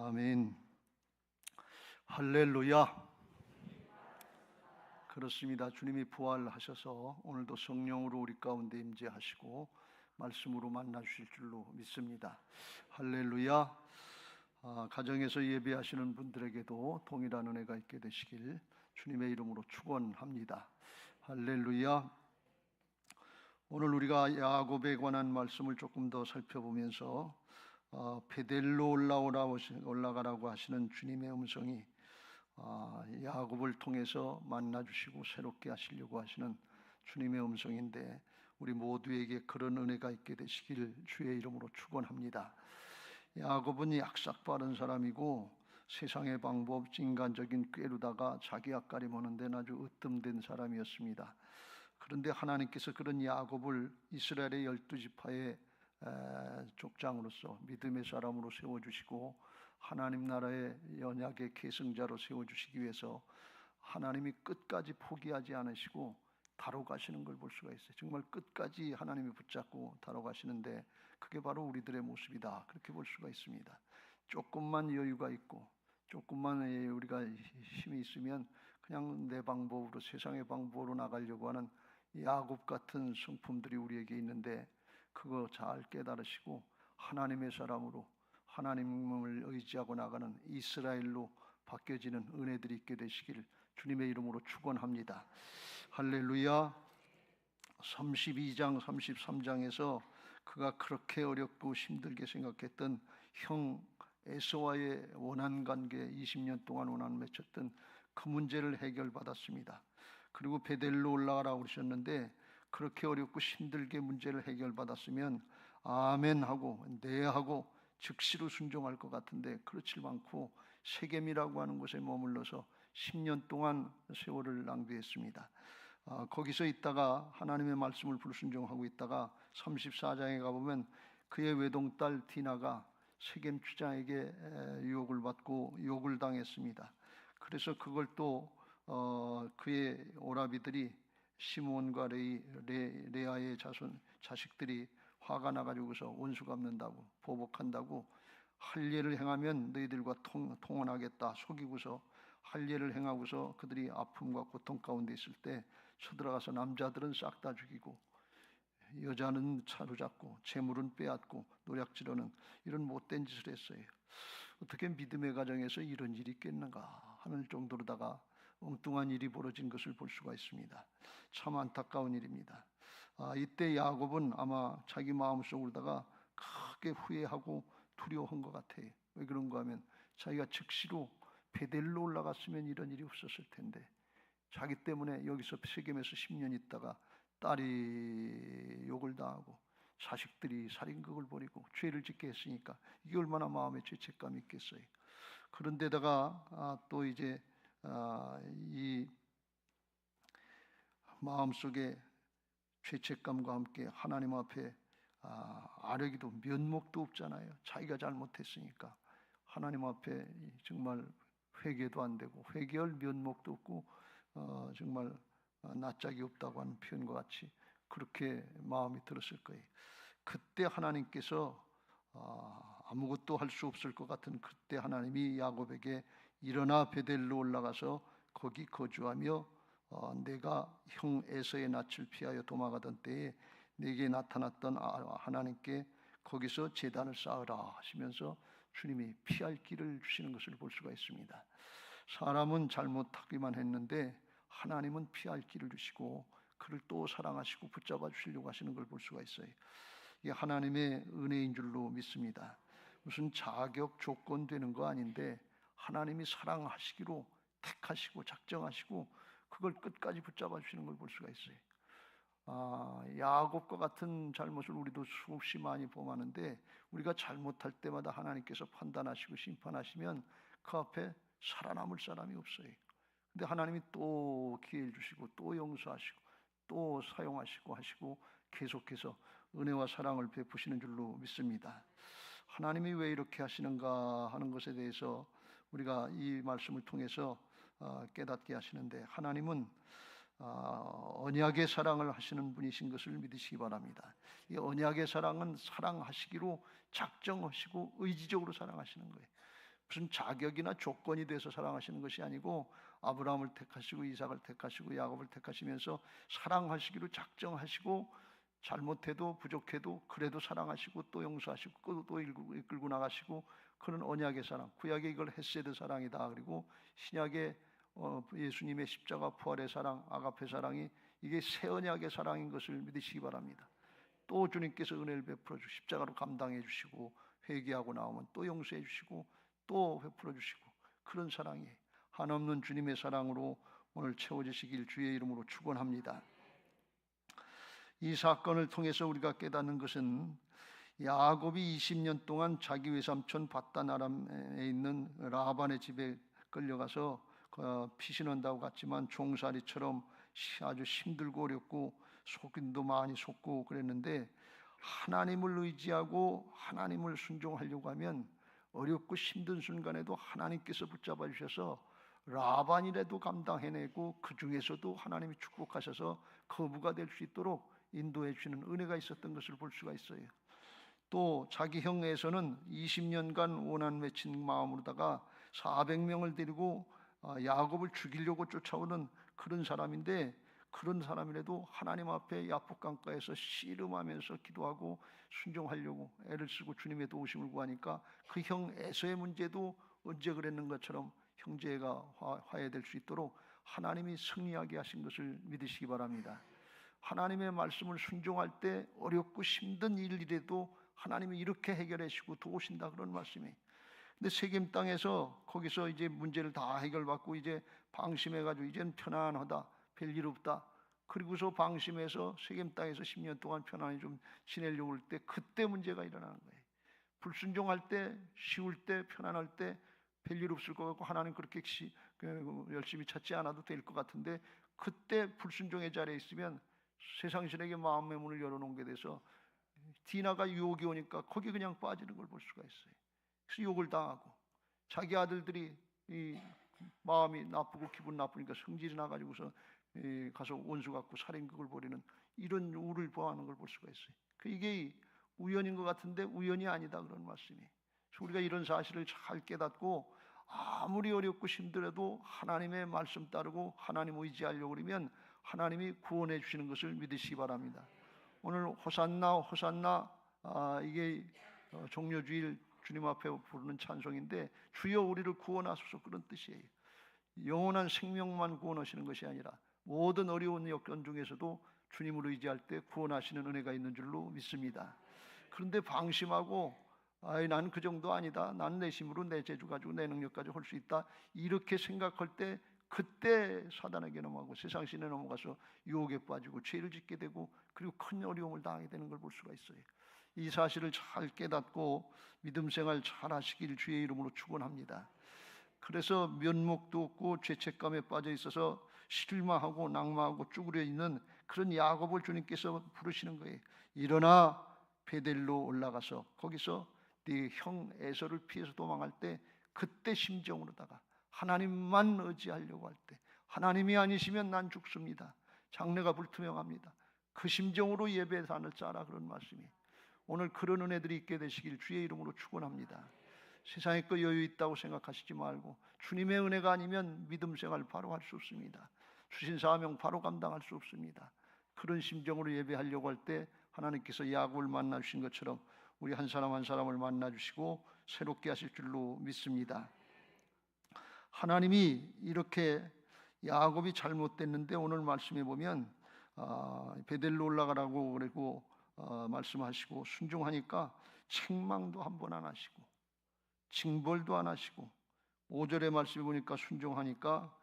아멘. 할렐루야. 그렇습니다. 주님이 부활하셔서 오늘도 성령으로 우리 가운데 임재하시고 말씀으로 만나 주실 줄로 믿습니다. 할렐루야. 가정에서 예배하시는 분들에게도 동일한 은혜가 있게 되시길 주님의 이름으로 축원합니다. 할렐루야. 오늘 우리가 야곱에 관한 말씀을 조금 더 살펴보면서 베델로 올라가라고 하시는 주님의 음성이 야곱을 통해서 만나주시고 새롭게 하시려고 하시는 주님의 음성인데, 우리 모두에게 그런 은혜가 있게 되시길 주의 이름으로 축원합니다. 야곱은 약삭 빠른 사람이고 세상의 방법, 인간적인 꾀루다가 자기 앞가림 하는 데는 아주 으뜸된 사람이었습니다. 그런데 하나님께서 그런 야곱을 이스라엘의 12지파의 족장으로서 믿음의 사람으로 세워주시고 하나님 나라의 언약의 계승자로 세워주시기 위해서 하나님이 끝까지 포기하지 않으시고 다뤄가시는 걸 볼 수가 있어요. 정말 끝까지 하나님이 붙잡고 다뤄가시는데, 그게 바로 우리들의 모습이다, 그렇게 볼 수가 있습니다. 조금만 여유가 있고 조금만 우리가 힘이 있으면 그냥 내 방법으로, 세상의 방법으로 나가려고 하는 야곱 같은 성품들이 우리에게 있는데, 그거 잘 깨달으시고 하나님의 사람으로 하나님을 의지하고 나가는 이스라엘로 바뀌어지는 은혜들이 있게 되시기를 주님의 이름으로 축원합니다. 할렐루야. 32장 33장에서 그가 그렇게 어렵고 힘들게 생각했던 형 에서와의 원한 관계, 20년 동안 원한을 맺혔던 그 문제를 해결받았습니다. 그리고 베델로 올라가라고 그러셨는데, 그렇게 어렵고 힘들게 문제를 해결받았으면 아멘 하고 네 하고 즉시로 순종할 것 같은데, 그렇지 않고 세겜이라고 하는 곳에 머물러서 10년 동안 세월을 낭비했습니다. 거기서 있다가 하나님의 말씀을 불순종하고 있다가 34장에 가보면 그의 외동딸 디나가 세겜 주장에게 유혹을 받고 욕을 당했습니다. 그래서 그걸 또 그의 오라비들이 시므온과 레아의 자식들이 화가 나가지고서 원수 갚는다고, 보복한다고, 할 일을 행하면 너희들과 통혼하겠다 속이고서 할 일을 행하고서 그들이 아픔과 고통 가운데 있을 때 쳐들어가서 남자들은 싹 다 죽이고 여자는 사로잡고 재물은 빼앗고 노략질하는 이런 못된 짓을 했어요. 어떻게 믿음의 가정에서 이런 일이 있겠는가 하는 정도로다가 엉뚱한 일이 벌어진 것을 볼 수가 있습니다. 참 안타까운 일입니다. 이때 야곱은 아마 자기 마음속으로다가 크게 후회하고 두려워한 것 같아요. 왜 그런가 하면 자기가 즉시로 베델로 올라갔으면 이런 일이 없었을 텐데, 자기 때문에 여기서 세겜에서 10년 있다가 딸이 욕을 당하고 자식들이 살인극을 벌이고 죄를 짓게 했으니까 이게 얼마나 마음에 죄책감이 있겠어요. 그런데다가 또 이제 이 마음속에 죄책감과 함께 하나님 앞에 아뢰기도 면목도 없잖아요. 자기가 잘못했으니까 하나님 앞에 정말 회개도 안 되고 회개할 면목도 없고 정말 낯짝이 없다고 하는 표현과 같이 그렇게 마음이 들었을 거예요. 그때 하나님께서 아무것도 할 수 없을 것 같은 그때 하나님이 야곱에게 일어나 베델로 올라가서 거기 거주하며 내가 형 에서의 낯을 피하여 도망가던 때에 내게 나타났던 하나님께 거기서 제단을 쌓으라 하시면서 주님이 피할 길을 주시는 것을 볼 수가 있습니다. 사람은 잘못하기만 했는데 하나님은 피할 길을 주시고 그를 또 사랑하시고 붙잡아 주시려고 하시는 걸 볼 수가 있어요. 이게 하나님의 은혜인 줄로 믿습니다. 무슨 자격 조건 되는 거 아닌데 하나님이 사랑하시기로 택하시고 작정하시고 그걸 끝까지 붙잡아 주시는 걸 볼 수가 있어요. 야곱과 같은 잘못을 우리도 수없이 많이 범하는데, 우리가 잘못할 때마다 하나님께서 판단하시고 심판하시면 그 앞에 살아남을 사람이 없어요. 근데 하나님이 또 기회를 주시고 또 용서하시고 또 사용하시고 하시고 계속해서 은혜와 사랑을 베푸시는 줄로 믿습니다. 하나님이 왜 이렇게 하시는가 하는 것에 대해서 우리가 이 말씀을 통해서 깨닫게 하시는데, 하나님은 언약의 사랑을 하시는 분이신 것을 믿으시기 바랍니다. 이 언약의 사랑은 사랑하시기로 작정하시고 의지적으로 사랑하시는 거예요. 무슨 자격이나 조건이 돼서 사랑하시는 것이 아니고 아브라함을 택하시고 이삭을 택하시고 야곱을 택하시면서 사랑하시기로 작정하시고 잘못해도 부족해도 그래도 사랑하시고 또 용서하시고 또 이끌고 나가시고 그런 언약의 사랑, 구약에 이걸 헤세드 사랑이다. 그리고 신약의 예수님의 십자가 부활의 사랑, 아가페 사랑이 이게 새 언약의 사랑인 것을 믿으시기 바랍니다. 또 주님께서 은혜를 베풀어 주시고 십자가로 감당해 주시고 회개하고 나오면 또 용서해 주시고 또 베풀어 주시고 그런 사랑이에요. 한없는 주님의 사랑으로 오늘 채워지시길 주의 이름으로 축원합니다. 이 사건을 통해서 우리가 깨닫는 것은 야곱이 20년 동안 자기 외삼촌 밧단 아람에 있는 라반의 집에 끌려가서 피신한다고 갔지만 종살이처럼 아주 힘들고 어렵고 속임도 많이 속고 그랬는데 하나님을 의지하고 하나님을 순종하려고 하면 어렵고 힘든 순간에도 하나님께서 붙잡아 주셔서 라반이라도 감당해내고 그 중에서도 하나님이 축복하셔서 거부가 될 수 있도록 인도해 주시는 은혜가 있었던 것을 볼 수가 있어요. 또 자기 형 에서는 20년간 원한 맺힌 마음으로다가 400명을 데리고 야곱을 죽이려고 쫓아오는 그런 사람인데 그런 사람이라도 하나님 앞에 야복강가에서 씨름하면서 기도하고 순종하려고 애를 쓰고 주님의 도우심을 구하니까 그 형 에서의 문제도 언제 그랬는 것처럼 형제가 화해될 수 있도록 하나님이 승리하게 하신 것을 믿으시기 바랍니다. 하나님의 말씀을 순종할 때 어렵고 힘든 일이라도 하나님이 이렇게 해결해 주시고 도우신다 그런 말씀이. 근데 세겜 땅에서 거기서 이제 문제를 다 해결받고 이제 방심해 가지고 이제는 편안하다. 별일 없다. 그리고서 방심해서 세겜 땅에서 10년 동안 편안히 좀 지내려고 할 때 그때 문제가 일어나는 거예요. 불순종할 때, 쉬울 때, 편안할 때 별일 없을 것 같고 하나님 그렇게 열심히 찾지 않아도 될 것 같은데 그때 불순종의 자리에 있으면 세상 신에게 마음의 문을 열어놓은 게 돼서 디나가 유혹이 오니까 거기 그냥 빠지는 걸 볼 수가 있어요. 그래서 욕을 당하고 자기 아들들이 이 마음이 나쁘고 기분 나쁘니까 성질이 나가지고서 가서 원수 갖고 살인극을 벌이는 이런 우를 보하는 걸 볼 수가 있어요. 이게 우연인 것 같은데 우연이 아니다 그런 말씀이. 그래서 우리가 이런 사실을 잘 깨닫고 아무리 어렵고 힘들어도 하나님의 말씀 따르고 하나님 의지하려고 그러면 하나님이 구원해 주시는 것을 믿으시기 바랍니다. 오늘 호산나 호산나 이게 종려주일 주님 앞에 부르는 찬송인데 주여 우리를 구원하소서 그런 뜻이에요. 영원한 생명만 구원하시는 것이 아니라 모든 어려운 여건 중에서도 주님을 의지할 때 구원하시는 은혜가 있는 줄로 믿습니다. 그런데 방심하고 난 그 정도 아니다. 난 내 힘으로 내 재주 가지고 내 능력 가지고 할 수 있다. 이렇게 생각할 때 그때 사단에게 넘어가고 세상 신에 넘어가서 유혹에 빠지고 죄를 짓게 되고 그리고 큰 어려움을 당하게 되는 걸 볼 수가 있어요. 이 사실을 잘 깨닫고 믿음 생활 잘 하시길 주의 이름으로 축원합니다. 그래서 면목도 없고 죄책감에 빠져 있어서 실망하고 낙마하고 쭈그려 있는 그런 야곱을 주님께서 부르시는 거예요. 일어나 베델로 올라가서 거기서 네 형 에서를 피해서 도망할 때 그때 심정으로다가 하나님만 의지하려고 할 때 하나님이 아니시면 난 죽습니다. 장래가 불투명합니다. 그 심정으로 예배단을 짜라 그런 말씀이. 오늘 그런 은혜들이 있게 되시길 주의 이름으로 축원합니다. 세상에 그 여유 있다고 생각하시지 말고 주님의 은혜가 아니면 믿음 생활 바로 할 수 없습니다. 주신 사명 바로 감당할 수 없습니다. 그런 심정으로 예배하려고 할 때 하나님께서 야곱을 만나 주신 것처럼 우리 한 사람 한 사람을 만나 주시고 새롭게 하실 줄로 믿습니다. 하나님이 이렇게 야곱이 잘못됐는데 오늘 말씀해 보면 베델로 올라가라고 그러고 말씀하시고 순종하니까 책망도 한 번 안 하시고 징벌도 안 하시고 5절의 말씀해 보니까 순종하니까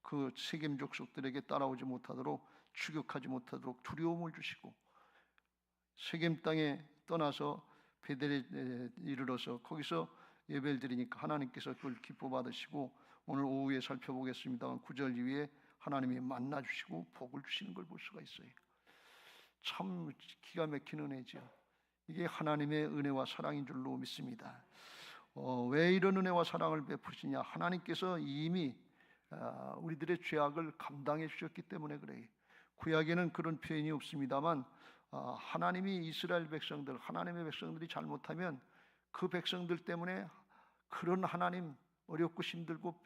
그 세겜 족속들에게 따라오지 못하도록 추격하지 못하도록 두려움을 주시고 세겜 땅에 떠나서 베델에 이르러서 거기서 예배를 드리니까 하나님께서 그걸 기뻐 받으시고 오늘 오후에 살펴보겠습니다만 9절 이후에 하나님이 만나 주시고 복을 주시는 걸 볼 수가 있어요. 참 기가 막힌 은혜죠. 이게 하나님의 은혜와 사랑인 줄로 믿습니다. 왜 이런 은혜와 사랑을 베푸시냐? 하나님께서 이미 우리들의 죄악을 감당해 주셨기 때문에 그래요. 구약에는 그런 표현이 없습니다만 하나님이 이스라엘 백성들, 하나님의 백성들이 잘못하면 그 백성들 때문에 그런 하나님, 어렵고 힘들고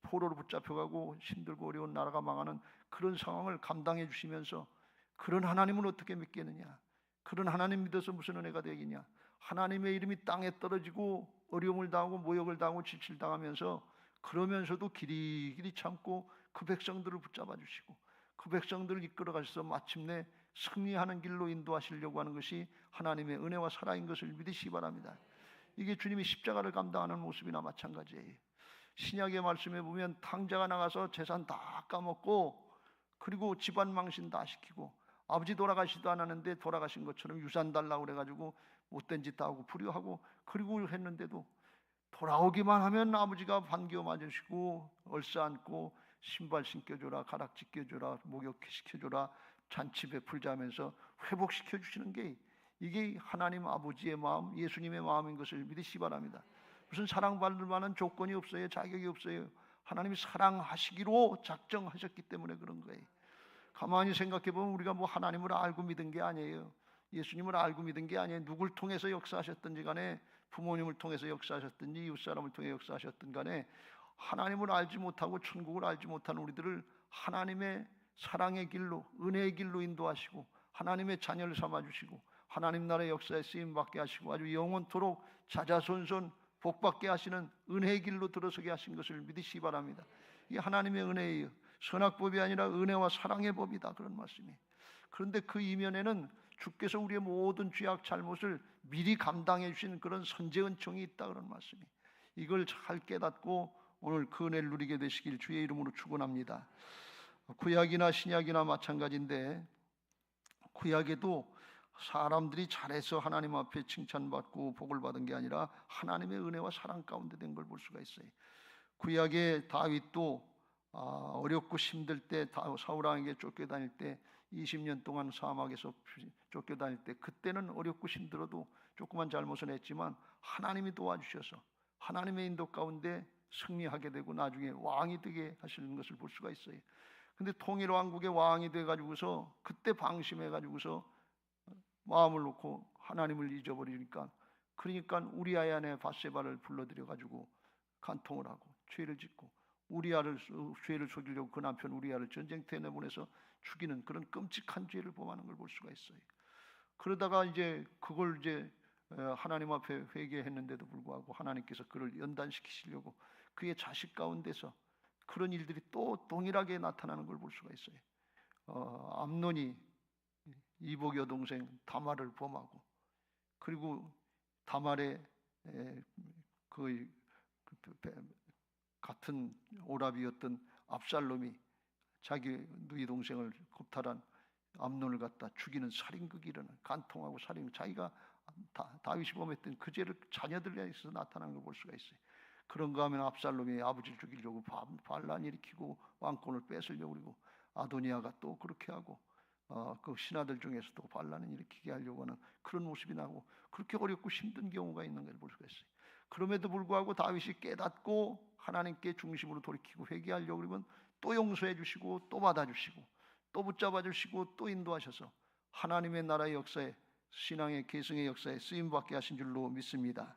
포로로 붙잡혀가고 힘들고 어려운 나라가 망하는 그런 상황을 감당해 주시면서 그런 하나님을 어떻게 믿겠느냐? 그런 하나님 믿어서 무슨 은혜가 되겠냐? 하나님의 이름이 땅에 떨어지고 어려움을 당하고 모욕을 당하고 지칠당하면서 그러면서도 길이길이 참고 그 백성들을 붙잡아 주시고 그 백성들을 이끌어 가셔서 마침내 승리하는 길로 인도하시려고 하는 것이 하나님의 은혜와 사랑인 것을 믿으시기 바랍니다. 이게 주님이 십자가를 감당하는 모습이나 마찬가지예요. 신약의 말씀에 보면 탕자가 나가서 재산 다 까먹고 그리고 집안 망신 다 시키고 아버지 돌아가시도 않았는데 돌아가신 것처럼 유산 달라고 그래가지고 못된 짓 다 하고 불효하고 그리고 했는데도 돌아오기만 하면 아버지가 반겨 맞으시고 얼싸안고 신발 신겨줘라, 가락지 껴줘라, 목욕시켜줘라, 잔치 베풀자면서 회복시켜 주시는 게 이게 하나님 아버지의 마음, 예수님의 마음인 것을 믿으시기 바랍니다. 무슨 사랑받을 만한 조건이 없어요. 자격이 없어요. 하나님이 사랑하시기로 작정하셨기 때문에 그런 거예요. 가만히 생각해 보면 우리가 뭐 하나님을 알고 믿은 게 아니에요. 예수님을 알고 믿은 게 아니에요. 누굴 통해서 역사하셨든지 간에 부모님을 통해서 역사하셨든지 이웃사람을 통해 역사하셨든 간에 하나님을 알지 못하고 천국을 알지 못한 우리들을 하나님의 사랑의 길로 은혜의 길로 인도하시고 하나님의 자녀를 삼아주시고 하나님 나라의 역사에 쓰임받게 하시고 아주 영원토록 자자손손 복받게 하시는 은혜의 길로 들어서게 하신 것을 믿으시기 바랍니다. 이게 하나님의 은혜예요. 선악법이 아니라 은혜와 사랑의 법이다, 그런 말씀이에요. 그런데 그 이면에는 주께서 우리의 모든 죄악 잘못을 미리 감당해 주신 그런 선제 은총이 있다, 그런 말씀이에요. 이걸 잘 깨닫고 오늘 그 은혜를 누리게 되시길 주의 이름으로 축원합니다. 구약이나 신약이나 마찬가지인데 구약에도 사람들이 잘해서 하나님 앞에 칭찬받고 복을 받은 게 아니라 하나님의 은혜와 사랑 가운데 된 걸 볼 수가 있어요. 구약의 다윗도 어렵고 힘들 때 사울 왕에게 쫓겨다닐 때 20년 동안 사막에서 쫓겨다닐 때 그때는 어렵고 힘들어도 조그만 잘못은 했지만 하나님이 도와주셔서 하나님의 인도 가운데 승리하게 되고 나중에 왕이 되게 하시는 것을 볼 수가 있어요. 근데 통일왕국의 왕이 돼가지고서 그때 방심해가지고서 마음을 놓고 하나님을 잊어버리니까 그러니까 우리아의 아내 밧세바를 불러들여가지고 간통을 하고 죄를 짓고 우리아를 죄를 속이려고 그 남편 우리아를 전쟁터에 내보내서 죽이는 그런 끔찍한 죄를 범하는 걸 볼 수가 있어요. 그러다가 이제 그걸 이제 하나님 앞에 회개했는데도 불구하고 하나님께서 그를 연단시키시려고 그의 자식 가운데서 그런 일들이 또 동일하게 나타나는 걸 볼 수가 있어요. 암논이 이복 여동생 다말을 범하고 그리고 다말의 그 같은 오라비였던 압살롬이 자기 누이 동생을 겁탈한 암논을 갖다 죽이는 살인극이 일어나 간통하고 살인 자기가 다윗이 범했던 그 죄를 자녀들에 있어서 나타나는 걸 볼 수가 있어요. 그런가 하면 압살롬이 아버지를 죽이려고 반란 일으키고 왕권을 뺏으려고 그러고 아도니아가 또 그렇게 하고 그 신하들 중에서도 반란을 일으키게 하려고 하는 그런 모습이 나고 그렇게 어렵고 힘든 경우가 있는 걸 볼 수가 있어요. 그럼에도 불구하고 다윗이 깨닫고 하나님께 중심으로 돌이키고 회개하려고 그러면 또 용서해 주시고 또 받아주시고 또 붙잡아 주시고 또 인도하셔서 하나님의 나라의 역사에 신앙의 계승의 역사에 쓰임받게 하신 줄로 믿습니다.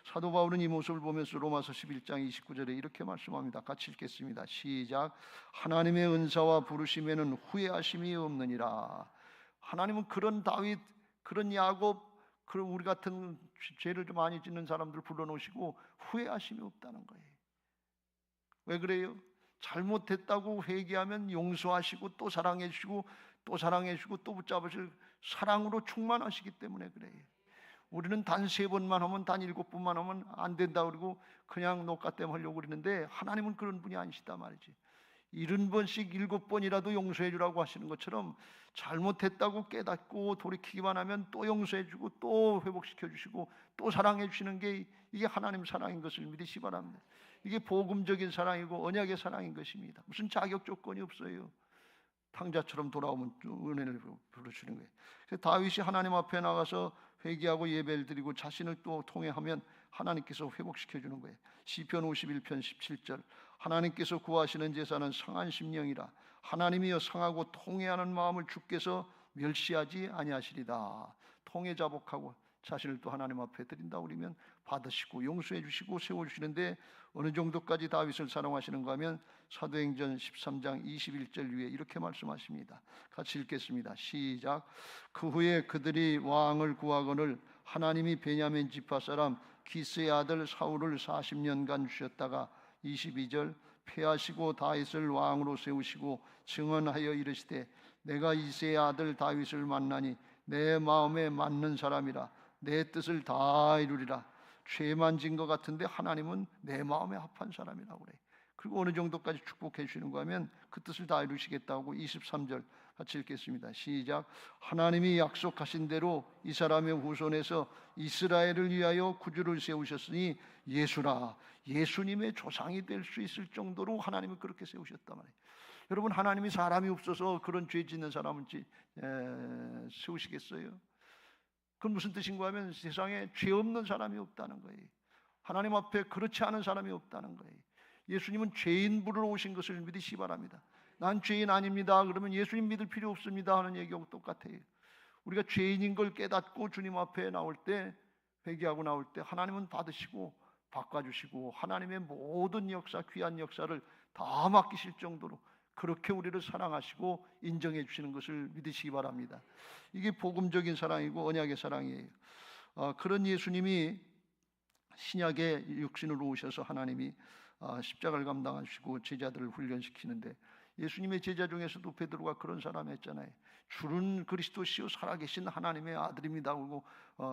사도 바울은 이 모습을 보면서 로마서 11장 29절에 이렇게 말씀합니다. 같이 읽겠습니다. 시작. 하나님의 은사와 부르심에는 후회하심이 없느니라. 하나님은 그런 다윗, 그런 야곱, 그런 우리 같은 죄를 좀 많이 짓는 사람들 불러놓으시고 후회하심이 없다는 거예요. 왜 그래요? 잘못했다고 회개하면 용서하시고 또 사랑해 주시고 또 사랑해 주시고 또 붙잡으실 사랑으로 충만하시기 때문에 그래요. 우리는 단 3번만 하면 단 7번만 하면 안 된다 그러고 그냥 녹가땜 하려고 그러는데 하나님은 그런 분이 아니시다 말이지. 70번씩 7번이라도 용서해 주라고 하시는 것처럼 잘못했다고 깨닫고 돌이키기만 하면 또 용서해 주고 또 회복시켜 주시고 또 사랑해 주시는 게 이게 하나님 사랑인 것을 믿으시기 바랍니다. 이게 복음적인 사랑이고 언약의 사랑인 것입니다. 무슨 자격 조건이 없어요. 탕자처럼 돌아오면 은혜를 부르시는 거예요. 그래서 다윗이 하나님 앞에 나가서 회개하고 예배를 드리고 자신을 또 통회하면 하나님께서 회복시켜 주는 거예요. 시편 51편 17절 하나님께서 구하시는 제사는 상한 심령이라 하나님이여 상하고 통회하는 마음을 주께서 멸시하지 아니하시리다. 통회 자복하고 자신을 또 하나님 앞에 드린다 그러면 받으시고 용서해 주시고 세워주시는데 어느 정도까지 다윗을 사랑하시는가 하면 사도행전 13장 21절 위에 이렇게 말씀하십니다. 같이 읽겠습니다. 시작. 그 후에 그들이 왕을 구하거늘 하나님이 베냐민 지파 사람 기스의 아들 사울을 40년간 주셨다가 22절 패하시고 다윗을 왕으로 세우시고 증언하여 이르시되 내가 이새의 아들 다윗을 만나니 내 마음에 맞는 사람이라 내 뜻을 다 이루리라. 죄만 진 것 같은데 하나님은 내 마음에 합한 사람이라고 그래. 그리고 어느 정도까지 축복해 주시는가 하면 그 뜻을 다 이루시겠다고 23절 같이 읽겠습니다. 시작. 하나님이 약속하신 대로 이 사람의 후손에서 이스라엘을 위하여 구주를 세우셨으니 예수라. 예수님의 조상이 될 수 있을 정도로 하나님이 그렇게 세우셨단 말이에요. 여러분, 하나님이 사람이 없어서 그런 죄 짓는 사람을 세우시겠어요? 그건 무슨 뜻인가 하면 세상에 죄 없는 사람이 없다는 거예요. 하나님 앞에 그렇지 않은 사람이 없다는 거예요. 예수님은 죄인 부르러 오신 것을 믿으시기 바랍니다. 난 죄인 아닙니다. 그러면 예수님 믿을 필요 없습니다 하는 얘기하고 똑같아요. 우리가 죄인인 걸 깨닫고 주님 앞에 나올 때, 회개하고 나올 때 하나님은 받으시고 바꿔주시고 하나님의 모든 역사, 귀한 역사를 다 맡기실 정도로 그렇게 우리를 사랑하시고 인정해 주시는 것을 믿으시기 바랍니다. 이게 복음적인 사랑이고 언약의 사랑이에요. 그런 예수님이 신약에 육신으로 오셔서 하나님이 십자가를 감당하시고 제자들을 훈련시키는데 예수님의 제자 중에서도 베드로가 그런 사람이었잖아요. 주는 그리스도시요 살아계신 하나님의 아들입니다 하고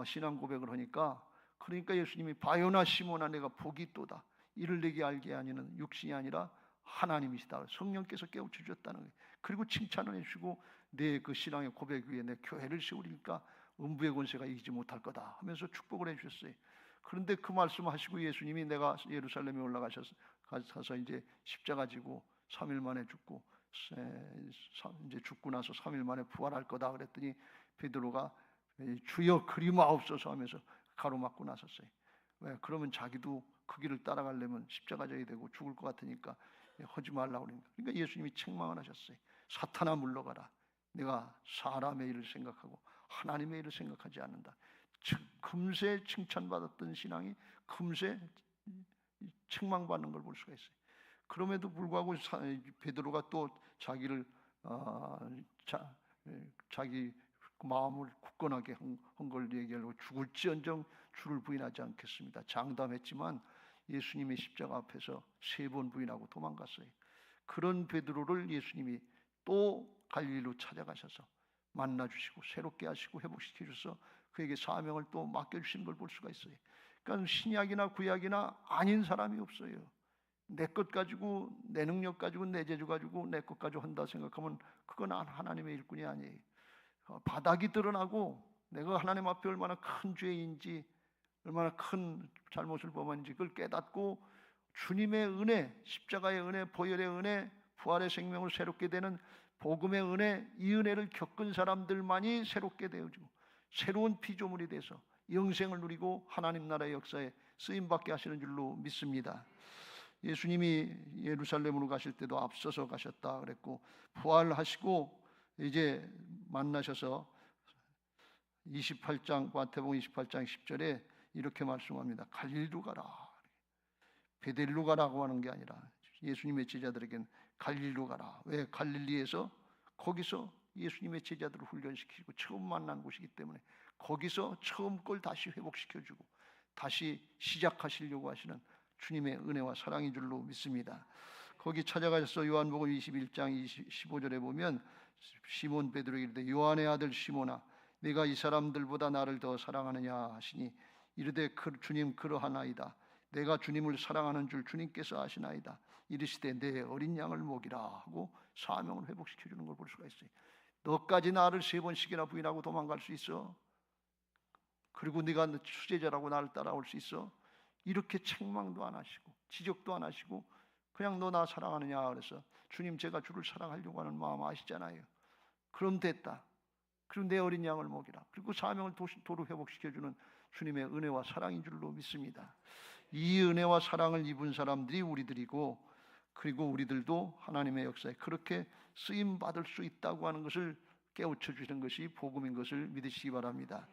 신앙 고백을 하니까, 그러니까 예수님이 바요나 시몬아 내가 복이 있도다. 이를 내게 알게 하니는 육신이 아니라 하나님이시다. 성령께서 깨우쳐 주셨다는 거예요. 그리고 칭찬을 해주시고 내 그 신앙의 고백 위에 내 교회를 세우리니까 음부의 권세가 이기지 못할 거다 하면서 축복을 해주셨어요. 그런데 그 말씀하시고 예수님이 내가 예루살렘에 올라가셔서 이제 십자가 지고 3일 만에 죽고 이제 죽고 나서 3일 만에 부활할 거다 그랬더니 베드로가 주여 그리마옵소서 하면서 가로막고 나섰어요. 왜? 그러면 자기도 그 길을 따라가려면 십자가 져야 되고 죽을 것 같으니까 하지 말라고 그러니까. 그러니까 예수님이 책망을 하셨어요. 사탄아 물러가라. 내가 사람의 일을 생각하고 하나님의 일을 생각하지 않는다. 금세 칭찬받았던 신앙이 금세 책망받는 걸 볼 수가 있어요. 그럼에도 불구하고 베드로가 또 자기를 자기 마음을 굳건하게 한 걸 얘기하려고 죽을지언정 주를 부인하지 않겠습니다. 장담했지만 예수님의 십자가 앞에서 3번 부인하고 도망갔어요. 그런 베드로를 예수님이 또 갈릴리로 찾아가셔서 만나주시고 새롭게 하시고 회복시켜 주셔서 그에게 사명을 또 맡겨주신 걸 볼 수가 있어요. 그러니까 신약이나 구약이나 아닌 사람이 없어요. 내 것 가지고 내 능력 가지고 내 재주 가지고 내 것 가지고 한다 생각하면 그건 하나님의 일꾼이 아니에요. 바닥이 드러나고 내가 하나님 앞에 얼마나 큰 죄인지 얼마나 큰 잘못을 범했는지 그걸 깨닫고 주님의 은혜, 십자가의 은혜, 보혈의 은혜, 부활의 생명을 새롭게 되는 복음의 은혜, 이 은혜를 겪은 사람들만이 새롭게 되어지고 새로운 피조물이 돼서 영생을 누리고 하나님 나라의 역사에 쓰임받게 하시는 줄로 믿습니다. 예수님이 예루살렘으로 가실 때도 앞서서 가셨다 그랬고 부활하시고 이제 만나셔서 28장 마태복음 28장 10절에 이렇게 말씀합니다. 갈릴리로 가라. 베델로 가라고 하는 게 아니라 예수님의 제자들에게는 갈릴리로 가라. 왜? 갈릴리에서 거기서 예수님의 제자들을 훈련시키고 처음 만난 곳이기 때문에 거기서 처음 걸 다시 회복시켜주고 다시 시작하시려고 하시는 주님의 은혜와 사랑인 줄로 믿습니다. 거기 찾아가셔서 요한복음 21장 15절에 보면 시몬 베드로에게 이르되 요한의 아들 시몬아 네가 이 사람들보다 나를 더 사랑하느냐 하시니 이르되 주님 그러하나이다. 내가 주님을 사랑하는 줄 주님께서 아시나이다. 이르시되 내 어린 양을 먹이라 하고 사명을 회복시켜 주는 걸 볼 수가 있어요. 너까지 나를 3번씩이나 부인하고 도망갈 수 있어? 그리고 네가 수제자라고 나를 따라올 수 있어? 이렇게 책망도 안 하시고 지적도 안 하시고 그냥 너 나 사랑하느냐 그래서 주님 제가 주를 사랑하려고 하는 마음 아시잖아요. 그럼 됐다. 그리고 내 어린 양을 먹이라. 그리고 사명을 도로 회복시켜주는 주님의 은혜와 사랑인 줄로 믿습니다. 이 은혜와 사랑을 입은 사람들이 우리들이고 그리고 우리들도 하나님의 역사에 그렇게 쓰임받을 수 있다고 하는 것을 깨우쳐 주시는 것이 복음인 것을 믿으시기 바랍니다.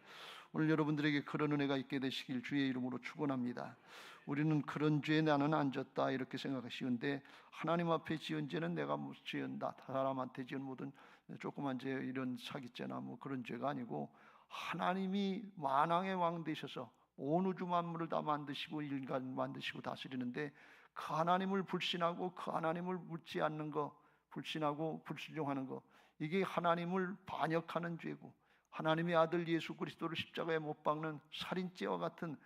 오늘 여러분들에게 그런 은혜가 있게 되시길 주의 이름으로 축원합니다. 우리는 그런 죄에 나는 안 졌다 이렇게 생각하시는데, 하나님 앞에 지은 죄는 내가 지은다. 사람한테 지은 모든 조그만 죄, 이런 사기죄나 뭐 그런 죄가 아니고, 하나님이 만왕의 왕 되셔서 온 우주 만물을 다 만드시고 인간 만드시고 다스리는데, 그 하나님을 불신하고 그 하나님을 묻지 않는 거, 불신하고 불순종하는 거, 이게 하나님을 반역하는 죄고, 하나님의 아들 예수 그리스도를 십자가에 못 박는 살인죄와 같은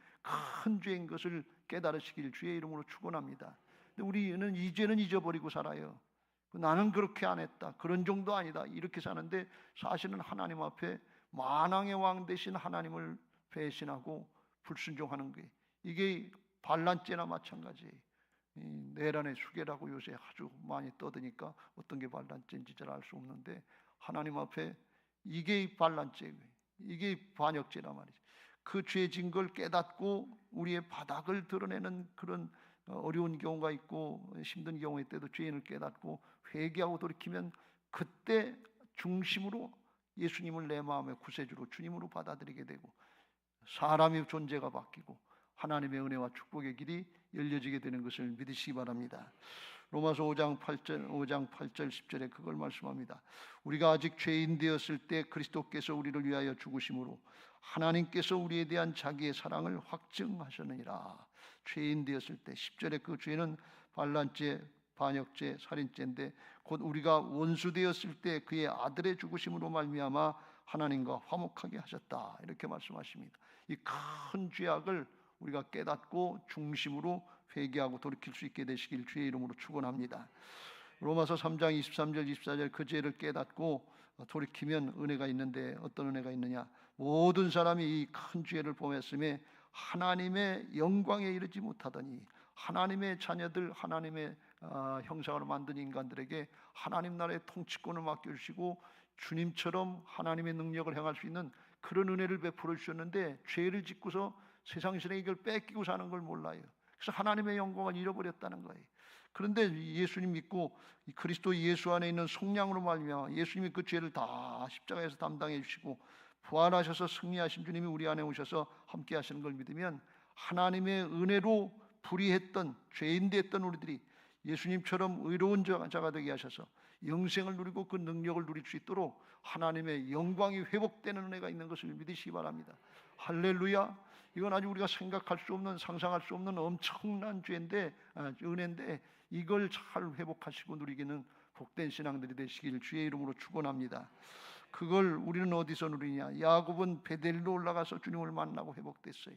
큰 죄인 것을 깨달으시길 주의 이름으로 축원합니다. 근데 우리는 이 죄는 잊어버리고 살아요. 나는 그렇게 안 했다, 그런 정도 아니다, 이렇게 사는데, 사실은 하나님 앞에 만왕의 왕 되신 하나님을 배신하고 불순종하는 게, 이게 반란죄나 마찬가지예요. 내란의 수계라고 요새 아주 많이 떠드니까 어떤 게 반란죄인지 잘 알 수 없는데, 하나님 앞에 이게 반란죄고 이게 반역죄란 말이죠. 그 죄진 걸 깨닫고 우리의 바닥을 드러내는 그런 어려운 경우가 있고 힘든 경우일 때도 죄인을 깨닫고 회개하고 돌이키면, 그때 중심으로 예수님을 내 마음의 구세주로 주님으로 받아들이게 되고, 사람의 존재가 바뀌고 하나님의 은혜와 축복의 길이 열려지게 되는 것을 믿으시기 바랍니다. 로마서 5장 8절 10절에 그걸 말씀합니다. 우리가 아직 죄인 되었을 때 그리스도께서 우리를 위하여 죽으심으로 하나님께서 우리에 대한 자기의 사랑을 확증하셨느니라. 죄인 되었을 때, 10절에 그 죄는 반란죄, 반역죄, 살인죄인데, 곧 우리가 원수 되었을 때 그의 아들의 죽으심으로 말미암아 하나님과 화목하게 하셨다, 이렇게 말씀하십니다. 이 큰 죄악을 우리가 깨닫고 중심으로 회개하고 돌이킬 수 있게 되시길 주의 이름으로 축원합니다. 로마서 3장 23절 24절, 그 죄를 깨닫고 돌이키면 은혜가 있는데, 어떤 은혜가 있느냐? 모든 사람이 이 큰 죄를 범했음에 하나님의 영광에 이르지 못하더니, 하나님의 자녀들, 하나님의 형상으로 만든 인간들에게 하나님 나라의 통치권을 맡겨주시고 주님처럼 하나님의 능력을 행할 수 있는 그런 은혜를 베풀어 주셨는데, 죄를 짓고서 세상 신에게 이걸 뺏기고 사는 걸 몰라요. 그래서 하나님의 영광을 잃어버렸다는 거예요. 그런데 예수님 믿고 그리스도 예수 안에 있는 속량으로 말미암아 예수님이 그 죄를 다 십자가에서 담당해 주시고 부활하셔서 승리하신 주님이 우리 안에 오셔서 함께 하시는 걸 믿으면, 하나님의 은혜로 불의했던 죄인 되었던 우리들이 예수님처럼 의로운 자가 되게 하셔서 영생을 누리고 그 능력을 누릴 수 있도록 하나님의 영광이 회복되는 은혜가 있는 것을 믿으시기 바랍니다. 할렐루야. 이건 아주 우리가 생각할 수 없는, 상상할 수 없는 엄청난 은혜인데, 이걸 잘 회복하시고 누리기는 복된 신앙들이 되시길 주의 이름으로 축원합니다. 그걸 우리는 어디서 누리냐? 야곱은 베델로 올라가서 주님을 만나고 회복됐어요.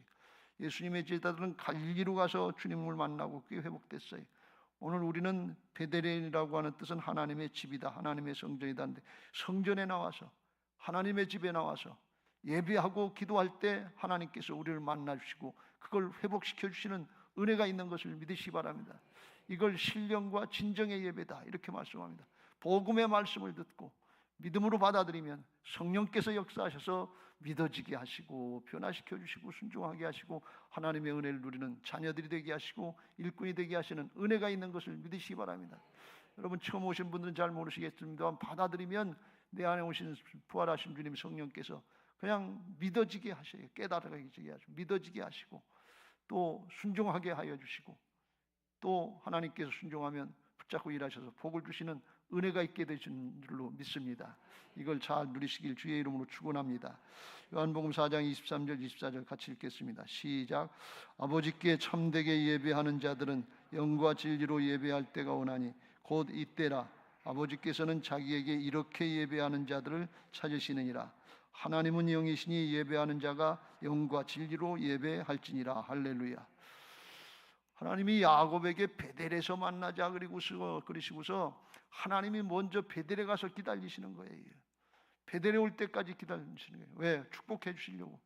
예수님의 제자들은 갈릴리로 가서 주님을 만나고 그게 회복됐어요. 오늘 우리는 베델이라고 하는 뜻은 하나님의 집이다, 하나님의 성전이다 하는데, 성전에 나와서 하나님의 집에 나와서 예배하고 기도할 때 하나님께서 우리를 만나주시고 그걸 회복시켜 주시는 은혜가 있는 것을 믿으시기 바랍니다. 이걸 신령과 진정의 예배다, 이렇게 말씀합니다. 복음의 말씀을 듣고 믿음으로 받아들이면 성령께서 역사하셔서 믿어지게 하시고 변화시켜 주시고 순종하게 하시고 하나님의 은혜를 누리는 자녀들이 되게 하시고 일꾼이 되게 하시는 은혜가 있는 것을 믿으시기 바랍니다. 여러분, 처음 오신 분들은 잘 모르시겠습니다만, 받아들이면 내 안에 오신 부활하신 주님 성령께서 그냥 믿어지게 하셔요. 깨달아지게 하시고 믿어지게 하시고 또 순종하게 하여 주시고, 또 하나님께서 순종하면 붙잡고 일하셔서 복을 주시는 은혜가 있게 되신 줄로 믿습니다. 이걸 잘 누리시길 주의 이름으로 축원합니다. 요한복음 4장 23절 24절 같이 읽겠습니다. 시작. 아버지께 참되게 예배하는 자들은 영과 진리로 예배할 때가 오나니 곧 이때라. 아버지께서는 자기에게 이렇게 예배하는 자들을 찾으시느니라. 하나님은 영이시니 예배하는 자가 영과 진리로 예배할지니라. 할렐루야. 하나님이 야곱에게 베델에서 만나자 그러시고서 하나님이 먼저 베델에 가서 기다리시는 거예요. 베델에 올 때까지 기다리시는 거예요. 왜? 축복해 주시려고.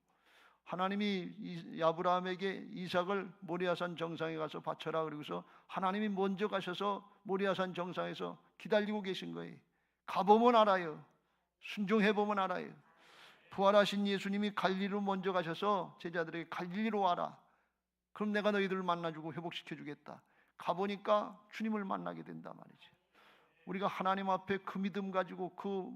하나님이 아브라함에게 이삭을 모리아산 정상에 가서 바쳐라 그러고서 하나님이 먼저 가셔서 모리아산 정상에서 기다리고 계신 거예요. 가보면 알아요. 순종해보면 알아요. 부활하신 예수님이 갈릴리로 먼저 가셔서 제자들에게 갈릴리로 와라. 그럼 내가 너희들을 만나주고 회복시켜주겠다. 가보니까 주님을 만나게 된단 말이지. 우리가 하나님 앞에 그 믿음 가지고 그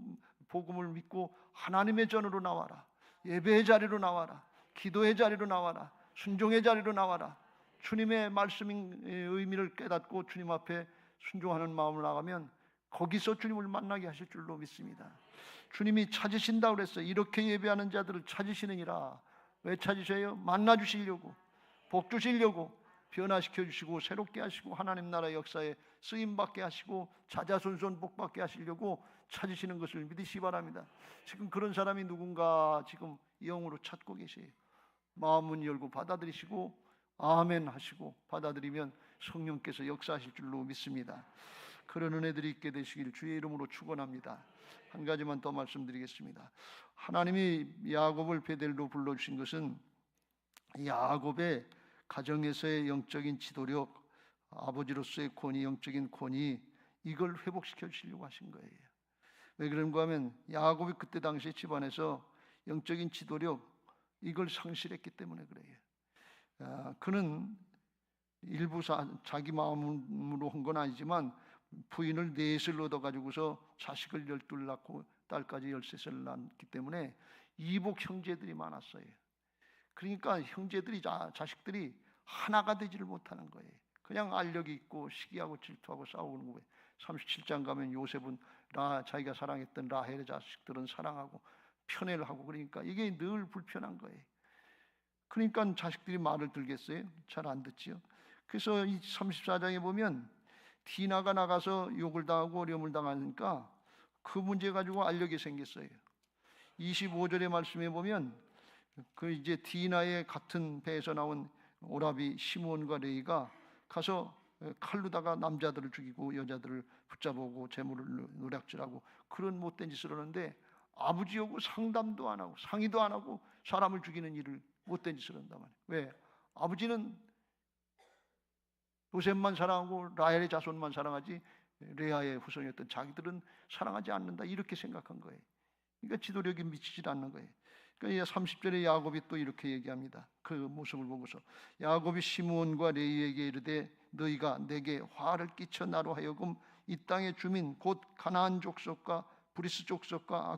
복음을 믿고 하나님의 전으로 나와라. 예배의 자리로 나와라. 기도의 자리로 나와라. 순종의 자리로 나와라. 주님의 말씀의 의미를 깨닫고 주님 앞에 순종하는 마음을 나가면 거기서 주님을 만나게 하실 줄로 믿습니다. 주님이 찾으신다고 그랬어요. 이렇게 예배하는 자들을 찾으시느니라. 왜 찾으셔요? 만나 주시려고, 복 주시려고, 변화시켜 주시고 새롭게 하시고 하나님 나라의 역사에 쓰임받게 하시고 자자손손 복받게 하시려고 찾으시는 것을 믿으시기 바랍니다. 지금 그런 사람이 누군가 지금 영으로 찾고 계세요. 마음문 열고 받아들이시고 아멘 하시고 받아들이면 성령께서 역사하실 줄로 믿습니다. 그런 은혜들이 있게 되시길 주의 이름으로 축원합니다. 한 가지만 더 말씀드리겠습니다. 하나님이 야곱을 베델로 불러주신 것은 야곱의 가정에서의 영적인 지도력, 아버지로서의 권위, 영적인 권위, 이걸 회복시켜 주시려고 하신 거예요. 왜 그런가 하면 야곱이 그때 당시에 집안에서 영적인 지도력, 이걸 상실했기 때문에 그래요. 그는 일부 자기 마음으로 한 건 아니지만 부인을 넷을 얻어가지고서 자식을 12을 낳고 딸까지 13을 낳기 때문에 이복 형제들이 많았어요. 그러니까 형제들이, 자식들이 하나가 되지를 못하는 거예요. 그냥 알력이 있고 시기하고 질투하고 싸우는 거예요. 37장 가면 요셉은 자기가 사랑했던 라헬의 자식들은 사랑하고 편애를 하고, 그러니까 이게 늘 불편한 거예요. 그러니까 자식들이 말을 들겠어요? 잘 안 듣지요. 그래서 이 34장에 보면 디나가 나가서 욕을 당하고 어려움을 당하니까 그 문제 가지고 알력이 생겼어요. 25절의 말씀에 보면 그 이제 디나의 같은 배에서 나온 오라비 시므온과 레이가 가서 칼로다가 남자들을 죽이고 여자들을 붙잡아오고 재물을 노략질하고 그런 못된 짓을 하는데 아버지하고 상담도 안 하고 상의도 안 하고 사람을 죽이는 일을 못된 짓을 한단 말이에요. 왜? 아버지는 요셉만 사랑하고 라헬의 자손만 사랑하지 레아의 후손이었던 자기들은 사랑하지 않는다, 이렇게 생각한 거예요. 그러니까 지도력이 미치지 않는 거예요. 그러니까 30절에 야곱이 또 이렇게 얘기합니다. 그 모습을 보고서 야곱이 시므온과 레위에게 이르되 너희가 내게 화를 끼쳐 나로 하여금 이 땅의 주민 곧 가나안 족속과 브리스 족속과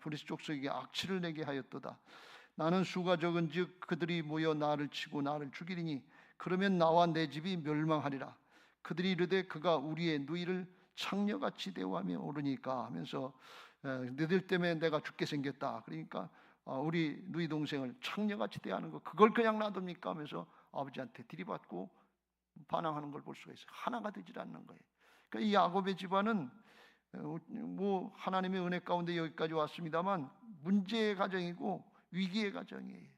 브리스 족속에게 악취를 내게 하였도다. 나는 수가 적은즉 그들이 모여 나를 치고 나를 죽이리니 그러면 나와 내 집이 멸망하리라. 그들이 이르되 그가 우리의 누이를 창녀같이 대우하며 오르니까 하면서 너희들 때문에 내가 죽게 생겼다. 그러니까 우리 누이 동생을 창녀같이 대하는 거, 그걸 그냥 놔둡니까 하면서 아버지한테 들이받고 반항하는 걸 볼 수가 있어요. 하나가 되질 않는 거예요. 그러니까 이 야곱의 집안은 뭐 하나님의 은혜 가운데 여기까지 왔습니다만 문제의 가정이고 위기의 가정이에요.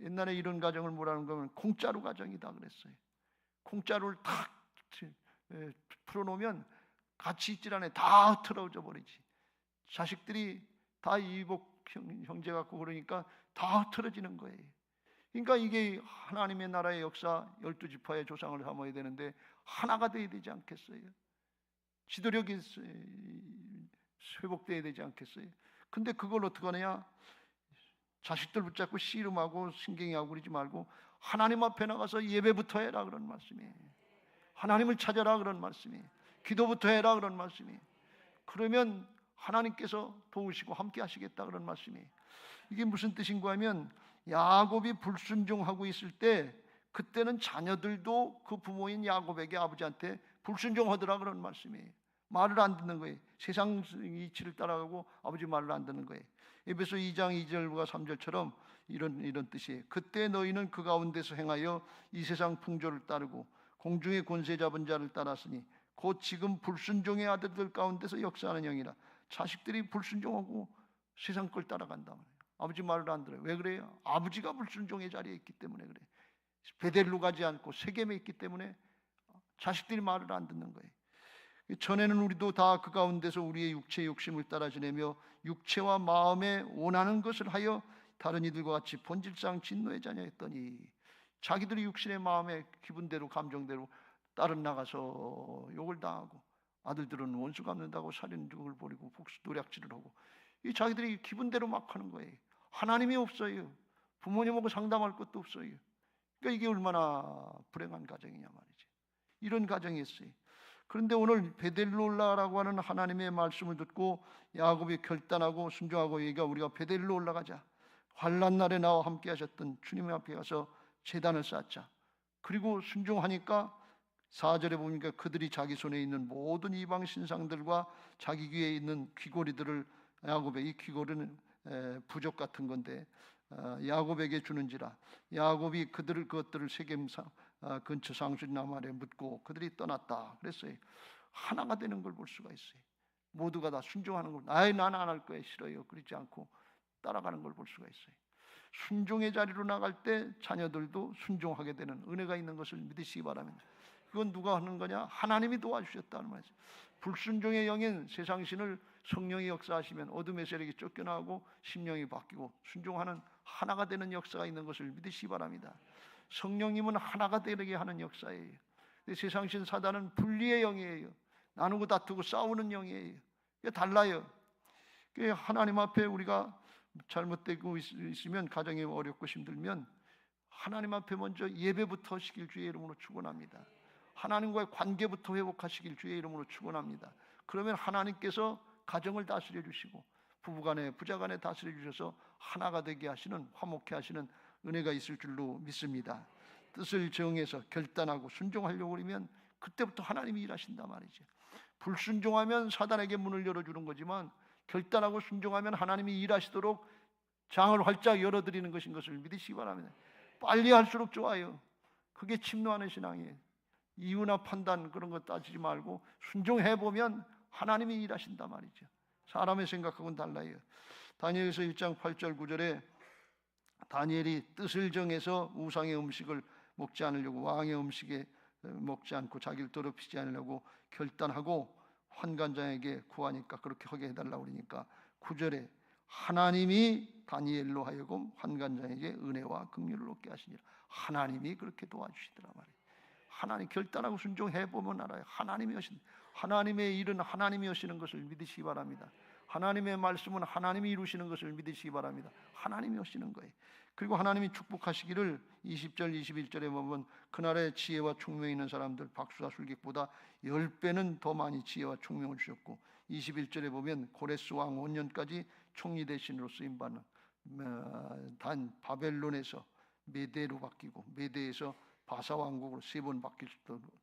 옛날에 이런 가정을 뭐라는 거면 공짜로 가정이다 그랬어요. 공짜로를 탁 풀어놓으면 같이 있질 않아요. 다 흐트러져 버리지. 자식들이 다 이복 형제 같고 그러니까 다 흐트러지는 거예요. 그러니까 이게 하나님의 나라의 역사, 12지파의 조상을 삼아야 되는데 하나가 돼야 되지 않겠어요? 지도력이 회복돼야 되지 않겠어요? 근데 그걸 어떻게 하느냐? 자식들 붙잡고 씨름하고 신경이하고 그러지 말고 하나님 앞에 나가서 예배부터 해라 그런 말씀이에요. 하나님을 찾아라 그런 말씀이에요. 기도부터 해라 그런 말씀이에요. 그러면 하나님께서 도우시고 함께 하시겠다 그런 말씀이에요. 이게 무슨 뜻인가 하면 야곱이 불순종하고 있을 때 그때는 자녀들도 그 부모인 야곱에게 아버지한테 불순종하더라 그런 말씀이에요. 말을 안 듣는 거예요. 세상 이치를 따라가고 아버지 말을 안 듣는 거예요. 에베소 2장 2절과 3절처럼 이런 뜻이에요. 그때 너희는 그 가운데서 행하여 이 세상 풍조를 따르고 공중의 권세 잡은 자를 따랐으니 곧 지금 불순종의 아들들 가운데서 역사하는 영이라. 자식들이 불순종하고 세상 걸 따라간다 말이에요. 아버지 말을 안 들어요. 왜 그래요? 아버지가 불순종의 자리에 있기 때문에 그래요. 베델로 가지 않고 세겜에 있기 때문에 자식들이 말을 안 듣는 거예요. 전에는 우리도 다 그 가운데서 우리의 육체의 욕심을 따라 지내며 육체와 마음에 원하는 것을 하여 다른 이들과 같이 본질상 진노의 자녀였더니, 자기들이 육신의 마음에 기분대로 감정대로 딸은 나가서 욕을 당하고 아들들은 원수 갚는다고 살인죽을 벌이고 복수 노략질을 하고 이 자기들이 기분대로 막 하는 거예요. 하나님이 없어요. 부모님하고 상담할 것도 없어요. 그러니까 이게 얼마나 불행한 가정이냐 말이죠. 이런 가정이었어요. 그런데 오늘 베델로 올라가라고 하는 하나님의 말씀을 듣고 야곱이 결단하고 순종하고 얘기가 우리가 베델로 올라가자. 환난 날에 나와 함께 하셨던 주님 앞에 가서 제단을 쌓자. 그리고 순종하니까 4절에 보니까 그들이 자기 손에 있는 모든 이방 신상들과 자기 귀에 있는 귀고리들을, 야곱의 이 귀고리는 부족 같은 건데 야곱에게 주는지라. 야곱이 그것들을 세겜 근처 상수리 나무 아래 묻고 그들이 떠났다 그랬어요. 하나가 되는 걸 볼 수가 있어요. 모두가 다 순종하는 걸, 나는 안 할 거예요, 싫어요, 그러지 않고 따라가는 걸 볼 수가 있어요. 순종의 자리로 나갈 때 자녀들도 순종하게 되는 은혜가 있는 것을 믿으시기 바랍니다. 그건 누가 하는 거냐? 하나님이 도와주셨다는 말이죠. 불순종의 영인 세상 신을 성령이 역사하시면 어둠의 세력이 쫓겨나고 심령이 바뀌고 순종하는 하나가 되는 역사가 있는 것을 믿으시기 바랍니다. 성령님은 하나가 되게 하는 역사예요. 세상 신 사단은 분리의 영이에요. 나누고 다투고 싸우는 영이에요. 이게 달라요. 하나님 앞에 우리가 잘못되고 있으면, 가정이 어렵고 힘들면 하나님 앞에 먼저 예배부터 하시길 주의 이름으로 축원합니다. 하나님과의 관계부터 회복하시길 주의 이름으로 축원합니다. 그러면 하나님께서 가정을 다스려 주시고 부부간에 부자간에 다스려 주셔서 하나가 되게 하시는, 화목케 하시는 은혜가 있을 줄로 믿습니다. 뜻을 정해서 결단하고 순종하려고 그러면 그때부터 하나님이 일하신단 말이죠. 불순종하면 사단에게 문을 열어주는 거지만 결단하고 순종하면 하나님이 일하시도록 장을 활짝 열어드리는 것인 것을 믿으시기 바랍니다. 빨리 할수록 좋아요. 그게 침노하는 신앙이에요. 이유나 판단 그런 거 따지지 말고 순종해보면 하나님이 일하신단 말이죠. 사람의 생각하고는 달라요. 다니엘서 1장 8절 9절에 다니엘이 뜻을 정해서 우상의 음식을 먹지 않으려고, 왕의 음식에 먹지 않고 자기를 더럽히지 않으려고 결단하고 환관장에게 구하니까, 그렇게 하게 해달라고 그러니까 9절에 하나님이 다니엘로 하여금 환관장에게 은혜와 긍휼을 얻게 하시니라. 하나님이 그렇게 도와주시더라 말이에요. 하나님 결단하고 순종해보면 알아요. 하나님이 하신, 하나님의 일은 하나님이 하시는 것을 믿으시기 바랍니다. 하나님의 말씀은 하나님이 이루시는 것을 믿으시기 바랍니다. 하나님이 하시는 거예요. 그리고 하나님이 축복하시기를 20절 21절에 보면 그날의 지혜와 총명이 있는 사람들 박수와 술객보다 10배는 더 많이 지혜와 총명을 주셨고, 21절에 보면 고레스 왕 5년까지 총리 대신으로 쓰임받는 단 바벨론에서 메대로 바뀌고 메대에서 바사 왕국으로 3번 바뀔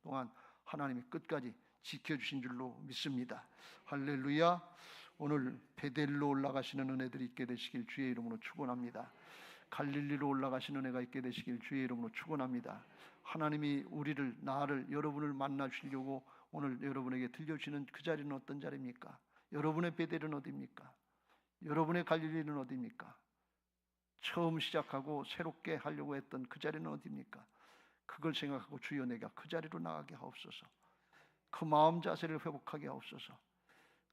동안 하나님이 끝까지 지켜주신 줄로 믿습니다. 할렐루야. 오늘 베델로 올라가시는 은혜들이 있게 되시길 주의 이름으로 축원합니다. 갈릴리로 올라가시는 은혜가 있게 되시길 주의 이름으로 축원합니다. 하나님이 우리를, 나를, 여러분을 만나 주시려고 오늘 여러분에게 들려주시는 그 자리는 어떤 자리입니까? 여러분의 베델은 어디입니까? 여러분의 갈릴리는 어디입니까? 처음 시작하고 새롭게 하려고 했던 그 자리는 어디입니까? 그걸 생각하고 주여 내가 그 자리로 나가게 하옵소서. 그 마음 자세를 회복하게 하옵소서.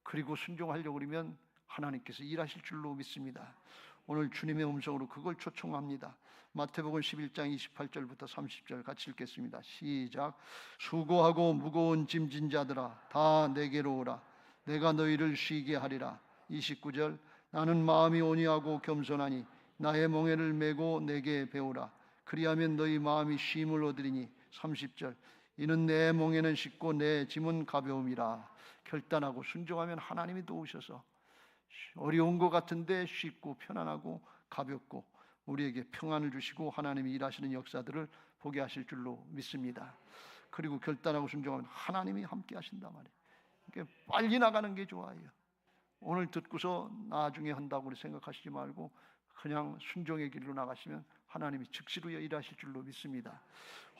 그리고 순종하려고 그러면 하나님께서 일하실 줄로 믿습니다. 오늘 주님의 음성으로 그걸 초청합니다. 마태복음 11장 28절부터 30절 같이 읽겠습니다. 시작. 수고하고 무거운 짐진 자들아 다 내게로 오라. 내가 너희를 쉬게 하리라. 29절. 나는 마음이 온유하고 겸손하니 나의 멍에를 메고 내게 배우라. 그리하면 너희 마음이 쉼을 얻으리니. 30절. 이는 내 멍에는 쉽고 내 짐은 가벼움이라. 결단하고 순종하면 하나님이 도우셔서 어려운 것 같은데 쉽고 편안하고 가볍고 우리에게 평안을 주시고 하나님이 일하시는 역사들을 보게 하실 줄로 믿습니다. 그리고 결단하고 순종하면 하나님이 함께 하신단 말이에요. 그러니까 빨리 나가는 게 좋아요. 오늘 듣고서 나중에 한다고 생각하시지 말고 그냥 순종의 길로 나가시면 하나님이 즉시로 일하실 줄로 믿습니다.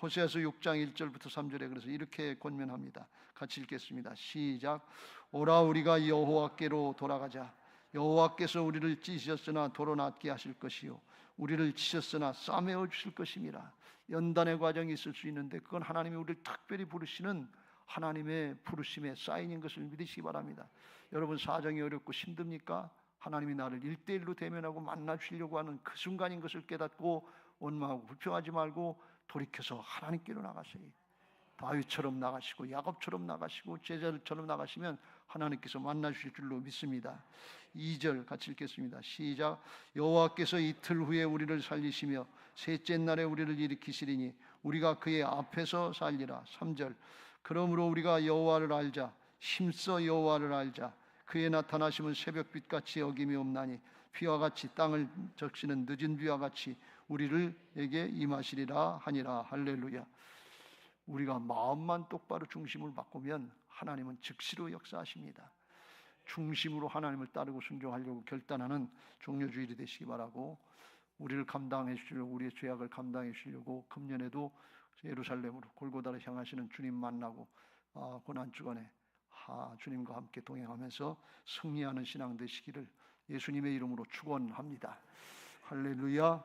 호세아서 6장 1절부터 3절에 그래서 이렇게 권면합니다. 같이 읽겠습니다. 시작. 오라 우리가 여호와께로 돌아가자. 여호와께서 우리를 찢으셨으나 도로 낫게 하실 것이요 우리를 치셨으나 싸매어 주실 것임이라. 연단의 과정이 있을 수 있는데 그건 하나님이 우리를 특별히 부르시는 하나님의 부르심의 사인인 것을 믿으시기 바랍니다. 여러분 사정이 어렵고 힘듭니까? 하나님이 나를 1대1로 대면하고 만나 주시려고 하는 그 순간인 것을 깨닫고 원망하고 불평하지 말고 돌이켜서 하나님께로 나가세요. 다윗처럼 나가시고 야곱처럼 나가시고 제자들처럼 나가시면 하나님께서 만나 주실 줄로 믿습니다. 2절 같이 읽겠습니다. 시작. 여호와께서 이틀 후에 우리를 살리시며 셋째 날에 우리를 일으키시리니 우리가 그의 앞에서 살리라. 3절. 그러므로 우리가 여호와를 알자. 힘써 여호와를 알자. 그의 나타나심은 새벽빛같이 어김이 없나니 비와 같이 땅을 적시는 늦은 비와 같이 우리를에게 임하시리라 하니라. 할렐루야. 우리가 마음만 똑바로 중심을 바꾸면 하나님은 즉시로 역사하십니다. 중심으로 하나님을 따르고 순종하려고 결단하는 종료주일이 되시기 바라고, 우리를 감당해 주시려고, 우리의 죄악을 감당해 주시려고 금년에도 예루살렘으로 골고다를 향하시는 주님 만나고 고난주간에 주님과 함께 동행하면서 승리하는 신앙 되시기를 예수님의 이름으로 축원합니다. 할렐루야.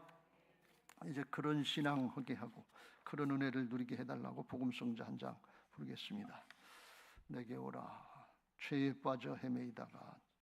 이제 그런 신앙 하게 하고 그런 은혜를 누리게 해달라고 복음성자 한 장 부르겠습니다. 내게 오라. 죄에 빠져 헤매이다가